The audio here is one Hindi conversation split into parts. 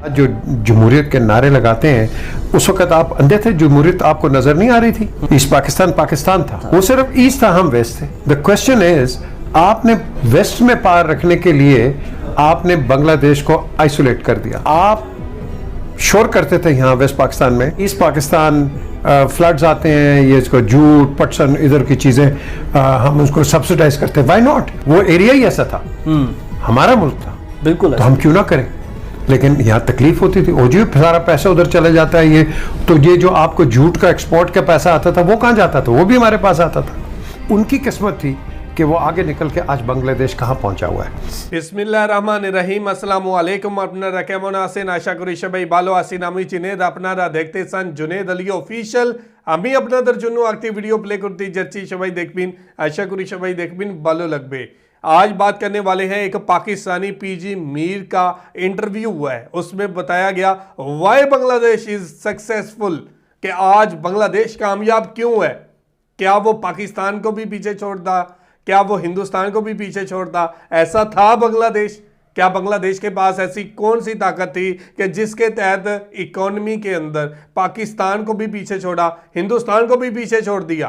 जो जमहूरियत के नारे लगाते हैं उस वक्त आप अंधे थे, जमहूरियत आपको नजर नहीं आ रही थी। ईस्ट पाकिस्तान पाकिस्तान था, वो सिर्फ ईस्ट था, हम वेस्ट थे। द क्वेश्चन इज, आपने वेस्ट में पार रखने के लिए आपने बांग्लादेश को आइसोलेट कर दिया। आप शोर करते थे यहाँ वेस्ट पाकिस्तान में, ईस्ट पाकिस्तान फ्लड्स आते हैं, ये इसको जूट पटसन इधर की चीजें हम उसको सब्सिडाइज करते हैं। Why not? वो एरिया ही ऐसा था, हमारा मुल्क था, बिल्कुल, तो हम क्यों ना करें। लेकिन यहाँ तकलीफ होती थी, ओ जी सारा पैसा उधर चले जाता है, ये तो ये जो आपको जूट का एक्सपोर्ट का पैसा आता था वो कहाँ जाता था? वो भी हमारे पास आता था। उनकी किस्मत थी कि वो आगे निकल के आज बांग्लादेश कहाँ पहुंचा हुआ है। बिस्मिल्लाहिर्रहमानिर्रहीम, अस्सलामु अलैकुम। আপনারা কেমন আছেন? আশা করি সবাই ভালো আছেন। আমি চিনেদ, আপনারা দেখতেছেন জুনেদ আলী অফিশিয়াল। আমি আপনাদের জন্য একটি ভিডিও প্লে করতে যাচ্ছি, সবাই দেখবেন। আশা করি সবাই দেখবেন, ভালো লাগবে। आज बात करने वाले हैं एक पाकिस्तानी पीजी मीर का इंटरव्यू हुआ है, उसमें बताया गया वाई बांग्लादेश इज सक्सेसफुल, कि आज बांग्लादेश कामयाब क्यों है। क्या वो पाकिस्तान को भी पीछे छोड़ता? क्या वो हिंदुस्तान को भी पीछे छोड़ता? ऐसा था बांग्लादेश? क्या बांग्लादेश के पास ऐसी कौन सी ताकत थी कि जिसके तहत इकोनॉमी के अंदर पाकिस्तान को भी पीछे छोड़ा, हिंदुस्तान को भी पीछे छोड़ दिया?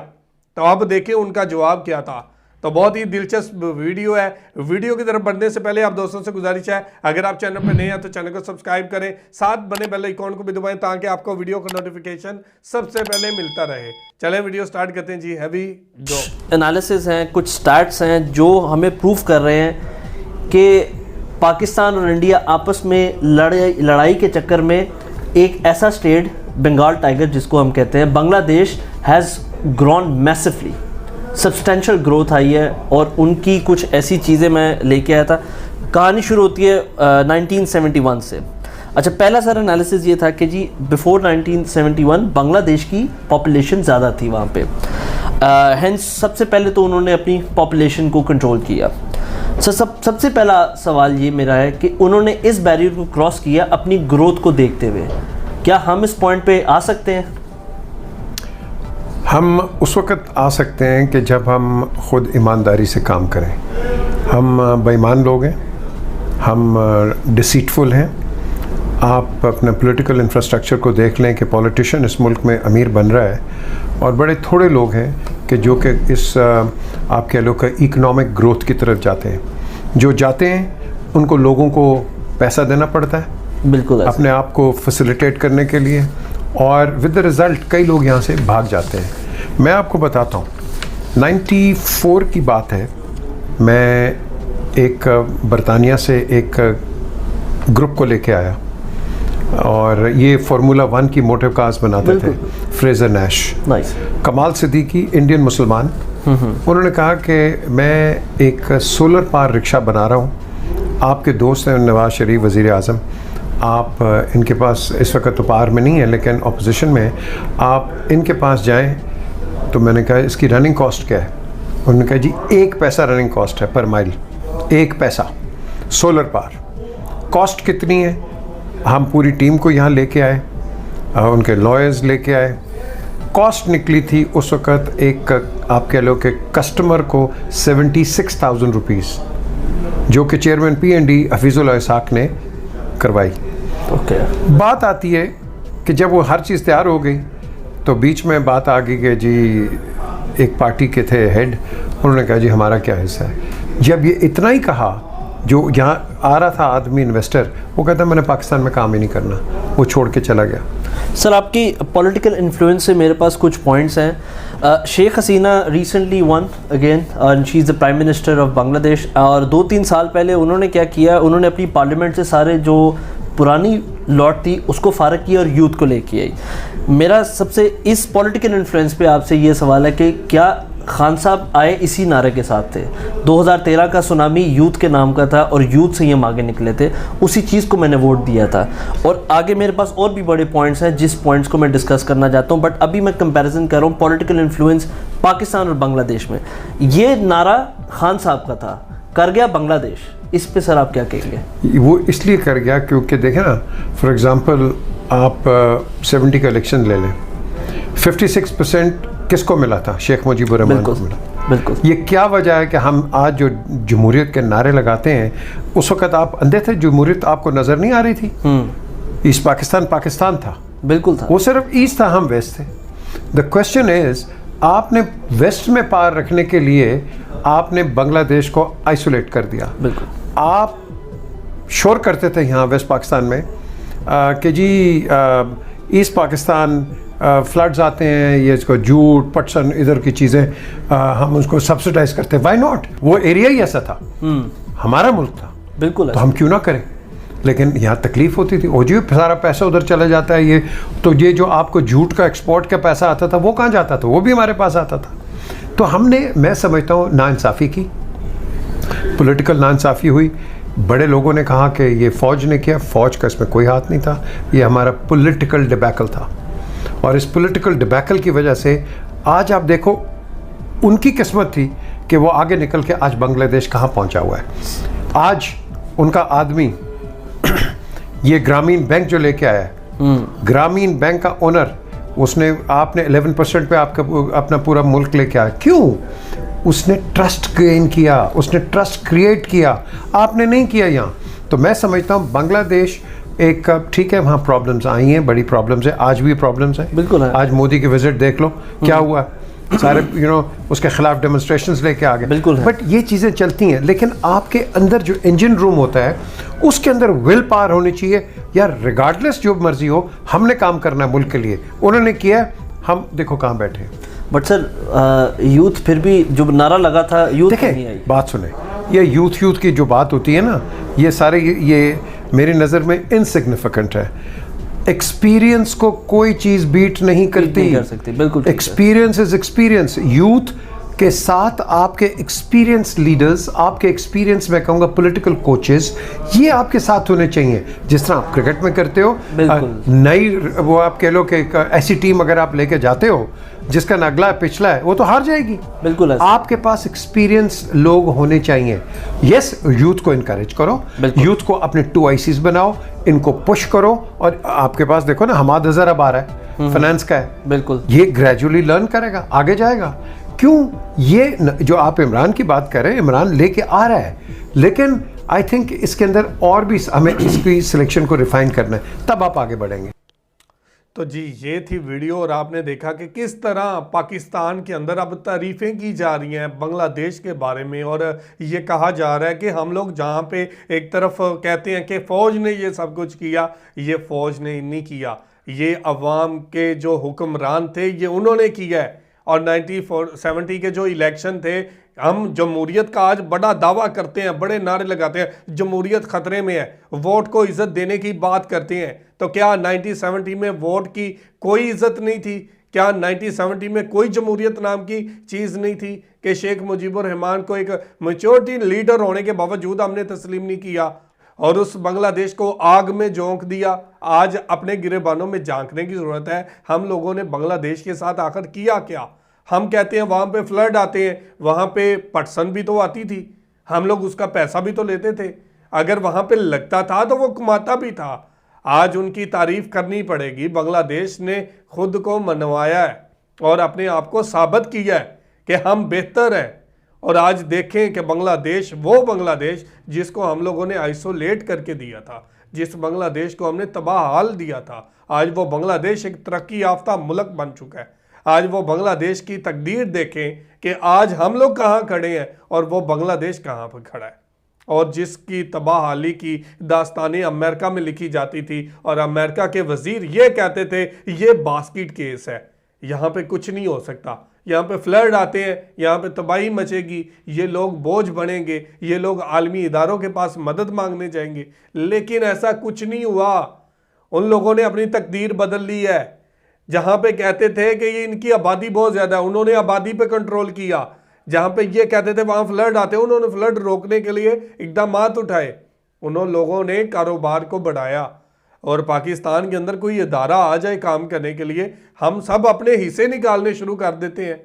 तो अब देखिए उनका जवाब क्या था। तो बहुत ही दिलचस्प वीडियो है। वीडियो की तरफ बढ़ने से पहले आप दोस्तों से गुजारिश है, अगर आप चैनल पर नए हैं तो चैनल को सब्सक्राइब करें, साथ बने बेल आइकॉन को भी दबाएं ताकि आपको वीडियो का नोटिफिकेशन सबसे पहले मिलता रहे। चलें वीडियो स्टार्ट करते हैं जी। हैवी गो। एनालिसिस हैं, कुछ स्टैट्स हैं जो हमें प्रूव कर रहे हैं कि पाकिस्तान और इंडिया आपस में लड़ाई के चक्कर में एक ऐसा स्टेट, बंगाल टाइगर जिसको हम कहते हैं, Bangladesh has grown massively, substantial growth आई है। और उनकी कुछ ऐसी चीज़ें मैं लेके आया था। कहानी शुरू होती है 1971 से। अच्छा, पहला सर एनालिसिस ये था कि जी बिफोर 1971 बांग्लादेश की पॉपुलेशन ज़्यादा थी वहाँ पे, हेंस सबसे पहले तो उन्होंने अपनी पॉपुलेशन को कंट्रोल किया। सबसे पहला सवाल ये मेरा है कि उन्होंने इस बैरियर को क्रॉस किया अपनी ग्रोथ को देखते हुए। क्या हम इस पॉइंट पे आ सकते हैं? हम उस वक़्त आ सकते हैं कि जब हम ख़ुद ईमानदारी से काम करें। हम बेईमान लोग हैं, हम डिसीटफुल हैं। आप अपने पॉलिटिकल इंफ्रास्ट्रक्चर को देख लें कि पॉलिटिशियन इस मुल्क में अमीर बन रहा है और बड़े थोड़े लोग हैं कि जो कि इस आप कह लो कि इकोनॉमिक ग्रोथ की तरफ जाते हैं। जो जाते हैं उनको लोगों को पैसा देना पड़ता है, बिल्कुल, अपने आप को फैसिलिटेट करने के लिए, और विद द रिज़ल्ट कई लोग यहाँ से भाग जाते हैं। मैं आपको बताता हूँ, 94 की बात है। मैं एक बरतानिया से एक ग्रुप को लेके आया और ये फार्मूला 1 की मोटर कार्स बनाते थे, फ्रेजर नैश, कमाल सिद्दीकी, इंडियन मुसलमान। उन्होंने कहा कि मैं एक सोलर पावर रिक्शा बना रहा हूँ, आपके दोस्त हैं नवाज शरीफ वज़ीर आज़म, आप इनके पास इस वक्त तो पावर में नहीं है लेकिन अपोजिशन में, आप इनके पास जाएं। तो मैंने कहा इसकी रनिंग कॉस्ट क्या है? उन्होंने कहा जी 1 पैसा रनिंग कॉस्ट है पर माइल, 1 पैसा सोलर पावर। कॉस्ट कितनी है? हम पूरी टीम को यहाँ लेके आए, उनके लॉयर्स लेके आए। कॉस्ट निकली थी उस वक्त एक, आप कह लो कि कस्टमर को 76,000 रुपीज़, जो कि चेयरमैन PND हफीजुल इसाक ने करवाई। बात आती है कि जब वो हर चीज़ तैयार हो गई तो बीच में बात आ गई कि जी एक पार्टी के थे हेड, उन्होंने कहा जी हमारा क्या हिस्सा है। जब ये इतना ही कहा, जो यहाँ आ रहा था आदमी इन्वेस्टर, वो कहता मैंने पाकिस्तान में काम ही नहीं करना, वो छोड़ के चला गया। सर, आपकी पॉलिटिकल इन्फ्लुएंस से मेरे पास कुछ पॉइंट्स हैं। Sheikh Hasina recently won again and she is the prime minister of Bangladesh. और 2-3 साल पहले उन्होंने क्या किया, उन्होंने अपनी पार्लियामेंट से सारे जो पुरानी लॉट थी उसको फारग किया और यूथ को लेके आई। मेरा सबसे इस पॉलिटिकल इन्फ्लुएंस पे आपसे ये सवाल है कि क्या खान साहब आए इसी नारे के साथ थे? 2013 का सुनामी यूथ के नाम का था और यूथ से ये आगे निकले थे, उसी चीज़ को मैंने वोट दिया था। और आगे मेरे पास और भी बड़े पॉइंट्स हैं जिस पॉइंट्स को मैं डिस्कस करना चाहता हूँ, बट अभी मैं कंपैरिजन कर रहा हूँ पॉलिटिकल इन्फ्लुएंस पाकिस्तान और बांग्लादेश में। ये नारा खान साहब का था, कर गया बांग्लादेश, इस पे सर आप क्या कहेंगे? वो इसलिए कर गया क्योंकि देखें ना, फॉर एग्ज़ाम्पल आप 70 का इलेक्शन ले लें, 56% किसको मिला था? शेख मुजीबुर रहमान को मिला। बिल्कुल। ये क्या वजह है कि हम आज जो जमहूरियत के नारे लगाते हैं, उस वक़्त आप अंधे थे, जमहूरियत आपको नज़र नहीं आ रही थी। ईस्ट पाकिस्तान पाकिस्तान था, बिल्कुल था। वो सिर्फ ईस्ट था, हम वेस्ट थे। द क्वेश्चन इज, आपने वेस्ट में पार रखने के लिए आपने बांग्लादेश को आइसोलेट कर दिया। बिल्कुल। आप शोर करते थे यहाँ वेस्ट पाकिस्तान में कि जी ईस्ट पाकिस्तान फ्लड्स आते हैं, ये इसको जूट पटसन इधर की चीज़ें हम उसको सब्सिडाइज करते हैं। Why not? वो एरिया ही ऐसा था, हमारा मुल्क था, बिल्कुल, तो हम क्यों ना करें। लेकिन यहाँ तकलीफ होती थी, ओ जी सारा पैसा उधर चला जाता है, ये तो ये जो आपको जूट का एक्सपोर्ट का पैसा आता था वो कहाँ जाता था? वो भी हमारे पास आता था। तो हमने, मैं समझता हूँ, नाइंसाफ़ी की, पॉलिटिकल नाइंसाफ़ी हुई। बड़े लोगों ने कहा कि ये फ़ौज ने किया, फ़ौज का इसमें कोई हाथ नहीं था, ये हमारा पॉलिटिकल डिबैकल था। और इस पॉलिटिकल डिबैकल की वजह से आज आप देखो, उनकी किस्मत थी कि वो आगे निकल के आज बांग्लादेश कहाँ पहुँचा हुआ है। आज उनका आदमी ये ग्रामीण बैंक जो लेके आया है, ग्रामीण बैंक का ओनर, उसने, आपने 11% पे आपका अपना पूरा मुल्क लेके आया। क्यों? उसने ट्रस्ट गेन किया, उसने ट्रस्ट क्रिएट किया, आपने नहीं किया यहाँ। तो मैं समझता हूँ बांग्लादेश एक, ठीक है वहाँ प्रॉब्लम्स आई हैं, बड़ी प्रॉब्लम्स है, आज भी प्रॉब्लम्स हैं। बिल्कुल है। आज मोदी की विजिट देख लो क्या हुआ, सारे उसके खिलाफ डेमोन्स्ट्रेशंस लेके आ गए। बिल्कुल है। बट ये चीज़ें चलती हैं, लेकिन आपके अंदर जो इंजन रूम होता है उसके अंदर विल पावर होनी चाहिए। यार रिगार्डलेस जो मर्जी हो, हमने काम करना है मुल्क के लिए, उन्होंने किया, हम देखो कहाँ बैठे हैं। बट सर यूथ फिर भी जो नारा लगा था, यूथ नहीं आई। बात सुने, ये यूथ की जो बात होती है ना, ये सारे ये मेरी नज़र में इनसिग्निफिकेंट है। एक्सपीरियंस को कोई चीज़ बीट नहीं करती, नहीं कर सकती, बिल्कुल। Experience is experience. यूथ के साथ आपके एक्सपीरियंस लीडर्स, आपके एक्सपीरियंस, मैं कहूँगा पॉलिटिकल कोचेस, ये आपके साथ होने चाहिए। जिस तरह आप क्रिकेट में करते हो, नई वो आप कह लो कि ऐसी टीम अगर आप लेके जाते हो जिसका ना अगला है पिछला है, वो तो हार जाएगी। बिल्कुल। आपके पास एक्सपीरियंस लोग होने चाहिए। यस, यूथ को इनकरेज करो, यूथ को अपने 2 ICs बनाओ, इनको पुश करो। और आपके पास देखो ना, हमाद अजहर अब आ रहा है, फाइनेंस का है, बिल्कुल। ये ग्रेजुअली लर्न करेगा, आगे जाएगा। क्यों? ये जो आप इमरान की बात कर रहे हैं, इमरान लेके आ रहा है, लेकिन आई थिंक इसके अंदर और भी हमें इसकी सिलेक्शन को रिफाइन करना है, तब आप आगे बढ़ेंगे। तो जी ये थी वीडियो, और आपने देखा कि किस तरह पाकिस्तान के अंदर अब तारीफ़ें की जा रही हैं बांग्लादेश के बारे में, और ये कहा जा रहा है कि हम लोग जहाँ पे एक तरफ कहते हैं कि फ़ौज ने ये सब कुछ किया, ये फ़ौज ने नहीं किया, ये अवाम के जो हुक्मरान थे ये उन्होंने किया है। और 1970 के जो इलेक्शन थे, हम जमहूरियत का आज बड़ा दावा करते हैं, बड़े नारे लगाते हैं, जमहूरियत खतरे में है, वोट को इज्जत देने की बात करते हैं। तो क्या 1970 में वोट की कोई इज्जत नहीं थी? क्या 1970 में कोई जमहूरियत नाम की चीज़ नहीं थी कि शेख मुजीबुर रहमान को एक मैच्योरिटी लीडर होने के बावजूद हमने तस्लीम नहीं किया और उस बांग्लादेश को आग में झोंक दिया? आज अपने गिरेबानों में झांकने की ज़रूरत है। हम लोगों ने बांग्लादेश के साथ आकर किया क्या? हम कहते हैं वहाँ पे फ्लड आते हैं, वहाँ पे पटसन भी तो आती थी, हम लोग उसका पैसा भी तो लेते थे। अगर वहाँ पे लगता था तो वो कमाता भी था। आज उनकी तारीफ करनी पड़ेगी। बांग्लादेश ने खुद को मनवाया है और अपने आप को साबित किया है कि हम बेहतर हैं। और आज देखें कि बांग्लादेश, वो बांग्लादेश जिसको हम लोगों ने आइसोलेट करके दिया था, जिस बांग्लादेश को हमने तबाह हाल दिया था, आज वो बांग्लादेश एक तरक्की याफ्ता मुल्क बन चुका है। आज वो बांग्लादेश की तकदीर देखें कि आज हम लोग कहाँ खड़े हैं और वो बांग्लादेश कहाँ पर खड़ा है। और जिसकी तबाहाली की दास्तानें अमेरिका में लिखी जाती थी और अमेरिका के वजीर ये कहते थे ये बास्केट केस है, यहाँ पे कुछ नहीं हो सकता, यहाँ पे फ्लड आते हैं, यहाँ पे तबाही मचेगी, ये लोग बोझ बनेंगे, ये लोग आलमी इदारों के पास मदद मांगने जाएंगे। लेकिन ऐसा कुछ नहीं हुआ। उन लोगों ने अपनी तकदीर बदल ली है। जहाँ पे कहते थे कि ये इनकी आबादी बहुत ज़्यादा है, उन्होंने आबादी पे कंट्रोल किया। जहाँ पे ये कहते थे वहाँ फ्लड आते, उन्होंने फ्लड रोकने के लिए इक़दामात उठाए। उन्होंने लोगों ने कारोबार को बढ़ाया। और पाकिस्तान के अंदर कोई इदारा आ जाए काम करने के लिए, हम सब अपने हिस्से निकालने शुरू कर देते हैं।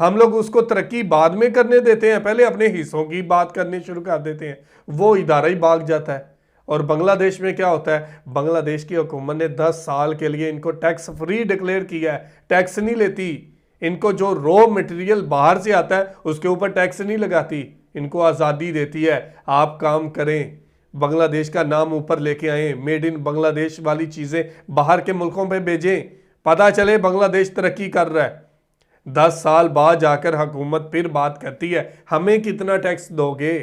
हम लोग उसको तरक्की बाद में करने देते हैं, पहले अपने हिस्सों की बात करने शुरू कर देते हैं, वो इदारा ही भाग जाता है। और बांग्लादेश में क्या होता है, बांग्लादेश की हुकूमत ने 10 साल के लिए इनको टैक्स फ्री डिक्लेयर किया है, टैक्स नहीं लेती। इनको जो रॉ मटेरियल बाहर से आता है उसके ऊपर टैक्स नहीं लगाती, इनको आज़ादी देती है, आप काम करें। बांग्लादेश का नाम ऊपर लेके आए, मेड इन बांग्लादेश वाली चीज़ें बाहर के मुल्कों पे भेजें, पता चले बांग्लादेश तरक्की कर रहा है। 10 साल बाद जाकर हुकूमत फिर बात करती है हमें कितना टैक्स दोगे,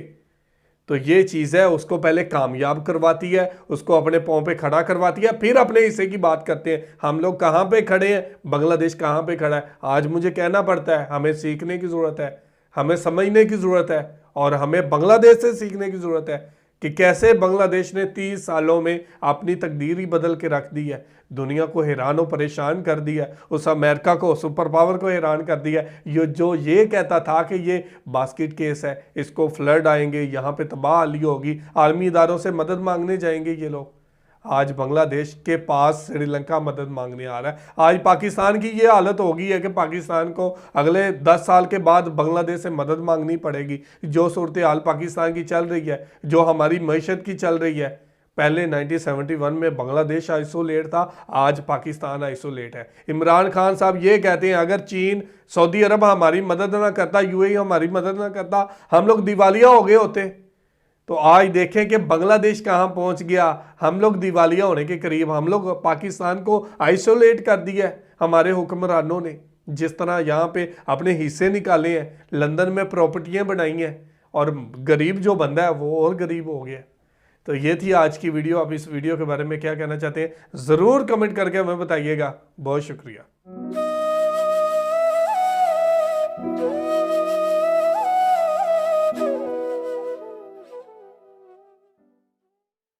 तो ये चीज़ है उसको पहले कामयाब करवाती है, उसको अपने पाँव पे खड़ा करवाती है, फिर अपने हिस्से की बात करते हैं। हम लोग कहाँ पे खड़े हैं, बांग्लादेश कहाँ पे खड़ा है। आज मुझे कहना पड़ता है हमें सीखने की ज़रूरत है, हमें समझने की ज़रूरत है, और हमें बांग्लादेश से सीखने की ज़रूरत है कि कैसे बांग्लादेश ने 30 सालों में अपनी तकदीर ही बदल के रख दी है, दुनिया को हैरान और परेशान कर दिया, उस अमेरिका को, सुपर पावर को हैरान कर दिया। ये कहता था कि ये बास्केट केस है, इसको फ्लड आएंगे, यहाँ पे तबाही होगी, आलमी इदारों से मदद मांगने जाएंगे ये लोग। आज बांग्लादेश के पास श्रीलंका मदद मांगने आ रहा है। आज पाकिस्तान की ये हालत हो गई है कि पाकिस्तान को अगले 10 साल के बाद बांग्लादेश से मदद मांगनी पड़ेगी। जो सूरत हाल पाकिस्तान की चल रही है, जो हमारी मईशत की चल रही है, पहले 1971 में बांग्लादेश आइसोलेट था, आज पाकिस्तान आइसोलेट है। इमरान खान साहब ये कहते हैं अगर चीन, सऊदी अरब हमारी मदद ना करता, यूएई हमारी मदद ना करता, हम लोग दिवालिया हो गए होते। तो आज देखें कि बांग्लादेश कहाँ पहुँच गया, हम लोग दिवालिया होने के करीब। हम लोग पाकिस्तान को आइसोलेट कर दिया है हमारे हुक्मरानों ने, जिस तरह यहाँ पे अपने हिस्से निकाले हैं, लंदन में प्रॉपर्टियाँ बनाई हैं, और गरीब जो बंदा है वो और गरीब हो गया। तो ये थी आज की वीडियो। आप इस वीडियो के बारे में क्या कहना चाहते हैं ज़रूर कमेंट करके हमें बताइएगा। बहुत शुक्रिया।